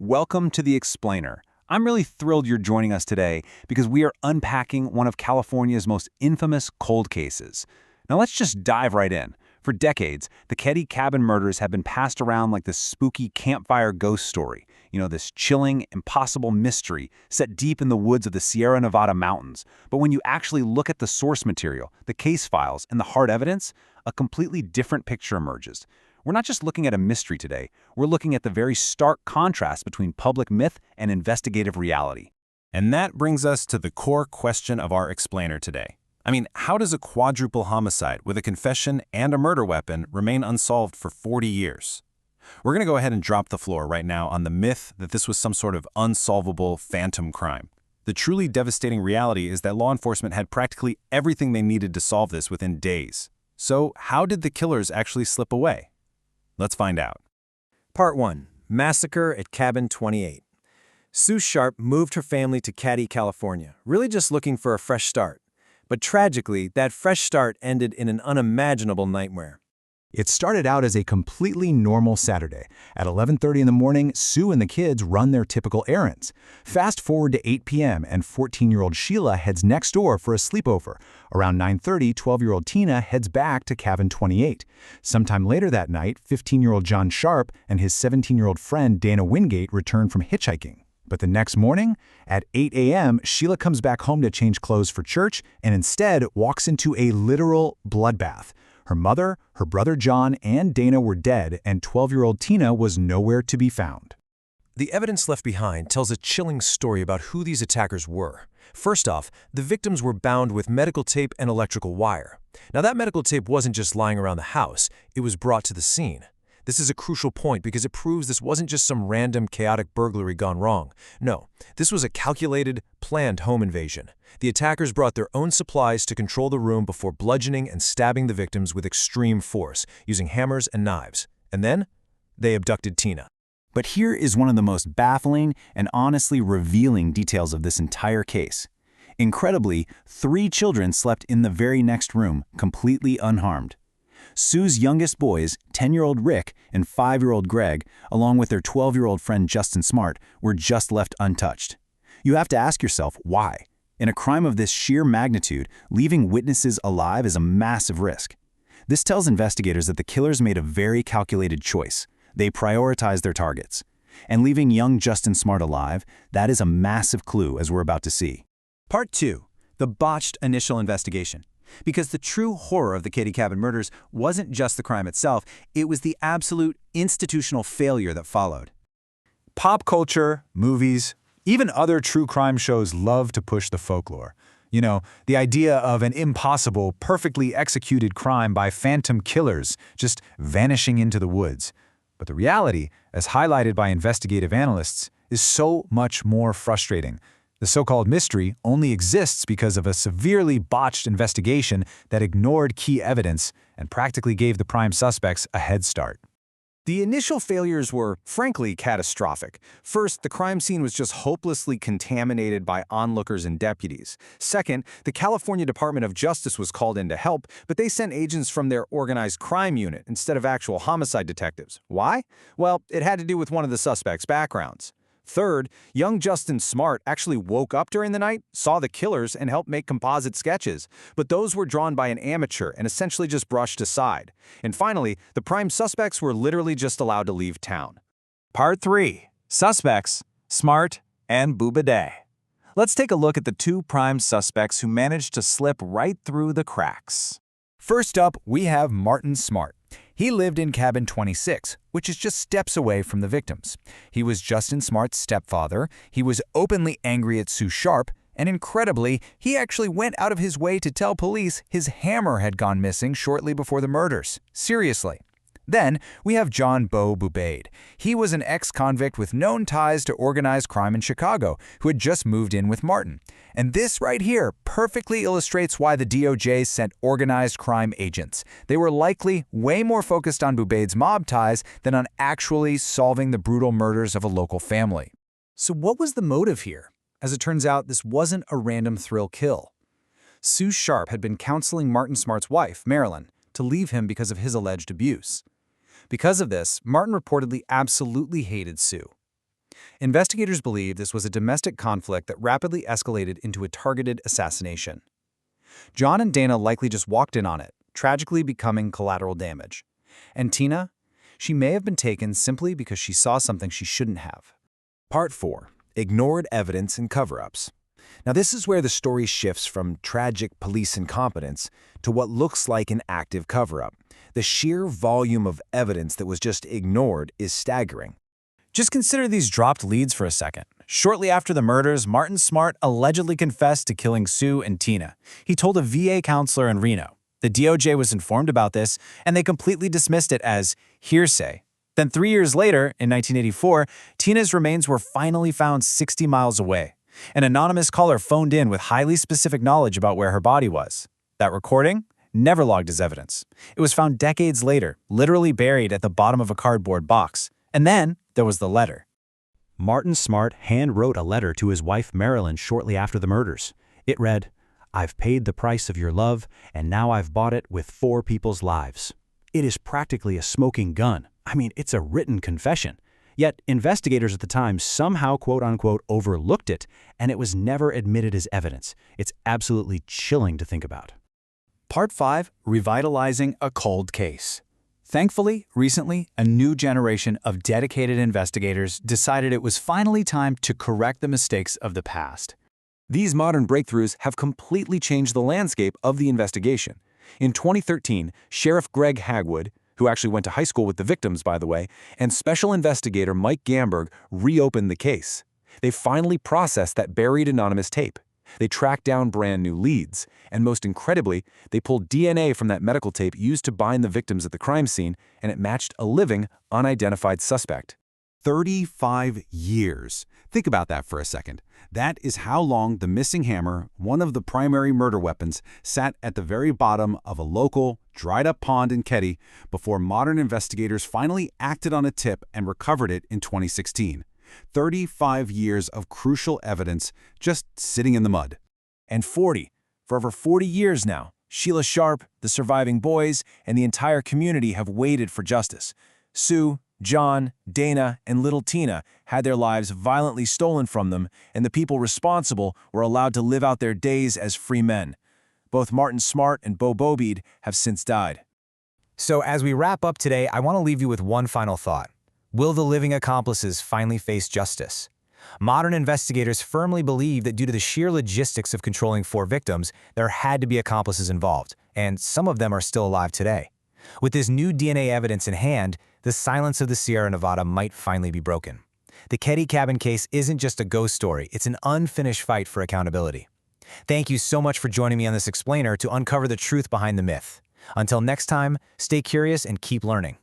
Welcome to The Explainer. I'm really thrilled you're joining us today because we are unpacking one of California's most infamous cold cases. Now let's just dive right in. For decades, the Keddie cabin murders have been passed around like this spooky campfire ghost story. This chilling, impossible mystery set deep in the woods of the Sierra Nevada mountains. But when you actually look at the source material, the case files, and the hard evidence, a completely different picture emerges. We're not just looking at a mystery today, we're looking at the very stark contrast between public myth and investigative reality. And that brings us to the core question of our explainer today. How does a quadruple homicide with a confession and a murder weapon remain unsolved for 40 years? We're going to go ahead and drop the floor right now on the myth that this was some sort of unsolvable phantom crime. The truly devastating reality is that law enforcement had practically everything they needed to solve this within days. So how did the killers actually slip away? Let's find out. Part 1. Massacre at Cabin 28. Sue Sharp moved her family to Keddie, California, really just looking for a fresh start. But tragically, that fresh start ended in an unimaginable nightmare. It started out as a completely normal Saturday. At 11:30 in the morning, Sue and the kids run their typical errands. Fast forward to 8 p.m. and 14-year-old Sheila heads next door for a sleepover. Around 9:30, 12-year-old Tina heads back to Cabin 28. Sometime later that night, 15-year-old John Sharp and his 17-year-old friend Dana Wingate return from hitchhiking. But the next morning, at 8 a.m., Sheila comes back home to change clothes for church and instead walks into a literal bloodbath. Her mother, her brother John, and Dana were dead, and 12-year-old Tina was nowhere to be found. The evidence left behind tells a chilling story about who these attackers were. First off, the victims were bound with medical tape and electrical wire. Now, that medical tape wasn't just lying around the house, it was brought to the scene. This is a crucial point because it proves this wasn't just some random, chaotic burglary gone wrong. No, this was a calculated, planned home invasion. The attackers brought their own supplies to control the room before bludgeoning and stabbing the victims with extreme force, using hammers and knives. And then, they abducted Tina. But here is one of the most baffling and honestly revealing details of this entire case. Incredibly, 3 children slept in the very next room, completely unharmed. Sue's youngest boys, 10-year-old Rick and 5-year-old Greg, along with their 12-year-old friend Justin Smart, were just left untouched. You have to ask yourself, why? In a crime of this sheer magnitude, leaving witnesses alive is a massive risk. This tells investigators that the killers made a very calculated choice. They prioritized their targets. And leaving young Justin Smart alive, that is a massive clue, as we're about to see. Part 2. The botched initial investigation. Because the true horror of the Keddie cabin murders wasn't just the crime itself, it was the absolute institutional failure that followed. Pop culture, movies, even other true crime shows love to push the folklore. The idea of an impossible, perfectly executed crime by phantom killers just vanishing into the woods. But the reality, as highlighted by investigative analysts, is so much more frustrating. The so-called mystery only exists because of a severely botched investigation that ignored key evidence and practically gave the prime suspects a head start. The initial failures were, frankly, catastrophic. First, the crime scene was just hopelessly contaminated by onlookers and deputies. Second, the California Department of Justice was called in to help, but they sent agents from their organized crime unit instead of actual homicide detectives. Why? Well, it had to do with one of the suspects' backgrounds. Third, young Justin Smart actually woke up during the night, saw the killers, and helped make composite sketches. But those were drawn by an amateur and essentially just brushed aside. And finally, the prime suspects were literally just allowed to leave town. Part 3. Suspects, Smart and Booba. Let's take a look at the 2 prime suspects who managed to slip right through the cracks. First up, we have Martin Smart. He lived in Cabin 26, which is just steps away from the victims. He was Justin Smart's stepfather, he was openly angry at Sue Sharp, and incredibly, he actually went out of his way to tell police his hammer had gone missing shortly before the murders. Seriously. Then, we have John Beau Bubaid. He was an ex-convict with known ties to organized crime in Chicago who had just moved in with Martin. And this right here perfectly illustrates why the DOJ sent organized crime agents. They were likely way more focused on Bubaid's mob ties than on actually solving the brutal murders of a local family. So what was the motive here? As it turns out, this wasn't a random thrill kill. Sue Sharp had been counseling Martin Smart's wife, Marilyn, to leave him because of his alleged abuse. Because of this, Martin reportedly absolutely hated Sue. Investigators believe this was a domestic conflict that rapidly escalated into a targeted assassination. John and Dana likely just walked in on it, tragically becoming collateral damage. And Tina? She may have been taken simply because she saw something she shouldn't have. Part 4. Ignored evidence and cover-ups. Now this is where the story shifts from tragic police incompetence to what looks like an active cover-up. The sheer volume of evidence that was just ignored is staggering. Just consider these dropped leads for a second. Shortly after the murders, Martin Smart allegedly confessed to killing Sue and Tina. He told a VA counselor in Reno. The DOJ was informed about this, and they completely dismissed it as hearsay. Then 3 years later, in 1984, Tina's remains were finally found 60 miles away. An anonymous caller phoned in with highly specific knowledge about where her body was. That recording? Never logged as evidence. It was found decades later, literally buried at the bottom of a cardboard box. And then there was the letter. Martin Smart hand-wrote a letter to his wife Marilyn shortly after the murders. It read, "I've paid the price of your love, and now I've bought it with 4 people's lives." It is practically a smoking gun. I mean, it's a written confession. Yet, investigators at the time somehow quote-unquote overlooked it, and it was never admitted as evidence. It's absolutely chilling to think about. Part 5. Revitalizing a cold case. Thankfully, recently, a new generation of dedicated investigators decided it was finally time to correct the mistakes of the past. These modern breakthroughs have completely changed the landscape of the investigation. In 2013, Sheriff Greg Hagwood, who actually went to high school with the victims, by the way, and Special Investigator Mike Gamberg reopened the case. They finally processed that buried anonymous tape. They tracked down brand new leads, and most incredibly, they pulled DNA from that medical tape used to bind the victims at the crime scene, and it matched a living, unidentified suspect. 35 years. Think about that for a second. That is how long the missing hammer, one of the primary murder weapons, sat at the very bottom of a local, dried-up pond in Keddie before modern investigators finally acted on a tip and recovered it in 2016. 35 years of crucial evidence just sitting in the mud. And 40. For over 40 years now, Sheila Sharp, the surviving boys, and the entire community have waited for justice. Sue, John, Dana, and little Tina had their lives violently stolen from them, and the people responsible were allowed to live out their days as free men. Both Martin Smart and Bo Bobeed have since died. So as we wrap up today, I want to leave you with one final thought. Will the living accomplices finally face justice? Modern investigators firmly believe that due to the sheer logistics of controlling 4 victims, there had to be accomplices involved, and some of them are still alive today. With this new DNA evidence in hand, the silence of the Sierra Nevada might finally be broken. The Keddie cabin case isn't just a ghost story, it's an unfinished fight for accountability. Thank you so much for joining me on this explainer to uncover the truth behind the myth. Until next time, stay curious and keep learning.